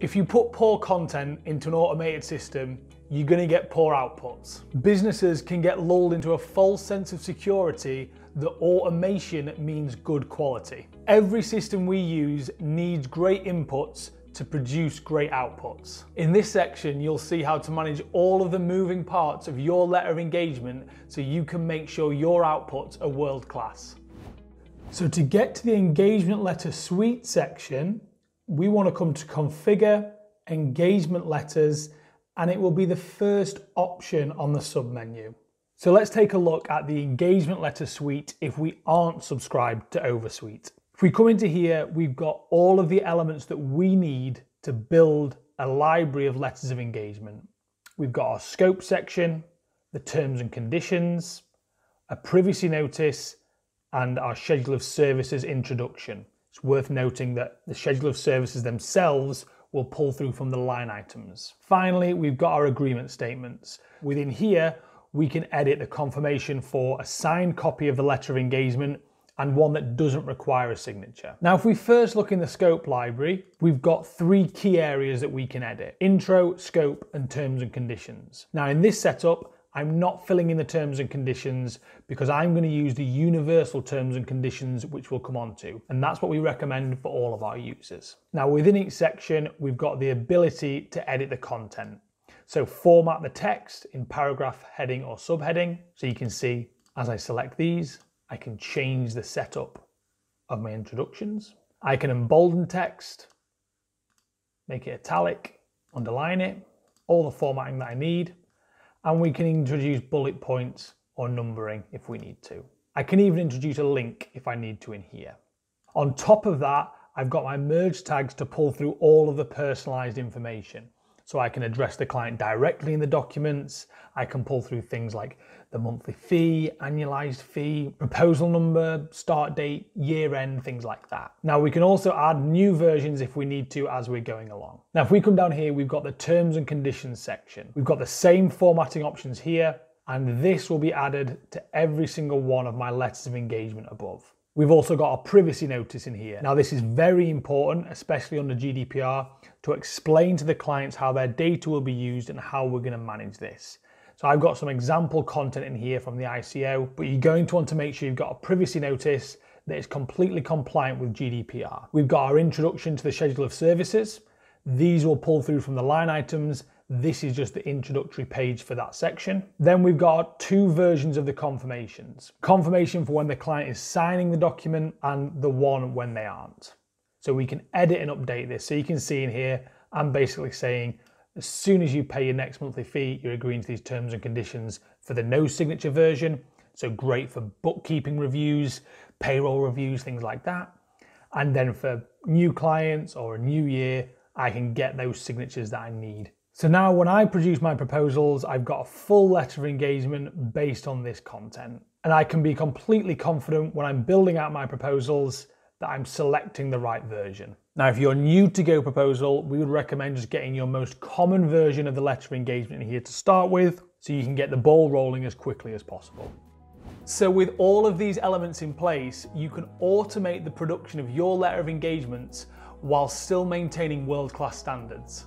If you put poor content into an automated system, you're going to get poor outputs. Businesses can get lulled into a false sense of security that automation means good quality. Every system we use needs great inputs to produce great outputs. In this section, you'll see how to manage all of the moving parts of your letter of engagement so you can make sure your outputs are world class. So to get to the engagement letter suite section, we want to come to Configure, Engagement Letters, and it will be the first option on the submenu. So let's take a look at the engagement letter suite if we aren't subscribed to Oversuite. If we come into here, we've got all of the elements that we need to build a library of letters of engagement. We've got our scope section, the terms and conditions, a privacy notice, and our schedule of services introduction. It's worth noting that the schedule of services themselves will pull through from the line items. Finally, we've got our agreement statements. Within here, we can edit the confirmation for a signed copy of the letter of engagement and one that doesn't require a signature. Now, if we first look in the scope library, we've got three key areas that we can edit: intro, scope, and terms and conditions. Now, in this setup, I'm not filling in the terms and conditions because I'm going to use the universal terms and conditions, which we'll come on to. And that's what we recommend for all of our users. Now, within each section, we've got the ability to edit the content. So format the text in paragraph, heading, or subheading. So you can see as I select these, I can change the setup of my introductions. I can embolden text, make it italic, underline it, all the formatting that I need. And we can introduce bullet points or numbering if we need to. I can even introduce a link if I need to in here. On top of that, I've got my merge tags to pull through all of the personalized information. So I can address the client directly in the documents. I can pull through things like the monthly fee, annualized fee, proposal number, start date, year end, things like that. Now we can also add new versions if we need to as we're going along. Now if we come down here, we've got the terms and conditions section. We've got the same formatting options here, and this will be added to every single one of my letters of engagement above. We've also got a privacy notice in here. Now this is very important, especially under GDPR, to explain to the clients how their data will be used and how we're going to manage this. So I've got some example content in here from the ICO, but you're going to want to make sure you've got a privacy notice that is completely compliant with GDPR. We've got our introduction to the schedule of services. These will pull through from the line items. This is just the introductory page for that section. Then we've got two versions of the confirmations. Confirmation for when the client is signing the document and the one when they aren't. So we can edit and update this. So you can see in here, I'm basically saying, as soon as you pay your next monthly fee, you're agreeing to these terms and conditions for the no signature version. So great for bookkeeping reviews, payroll reviews, things like that. And then for new clients or a new year, I can get those signatures that I need. So now when I produce my proposals, I've got a full letter of engagement based on this content. And I can be completely confident when I'm building out my proposals that I'm selecting the right version. Now, if you're new to GoProposal, we would recommend just getting your most common version of the letter of engagement in here to start with, so you can get the ball rolling as quickly as possible. So with all of these elements in place, you can automate the production of your letter of engagements while still maintaining world-class standards.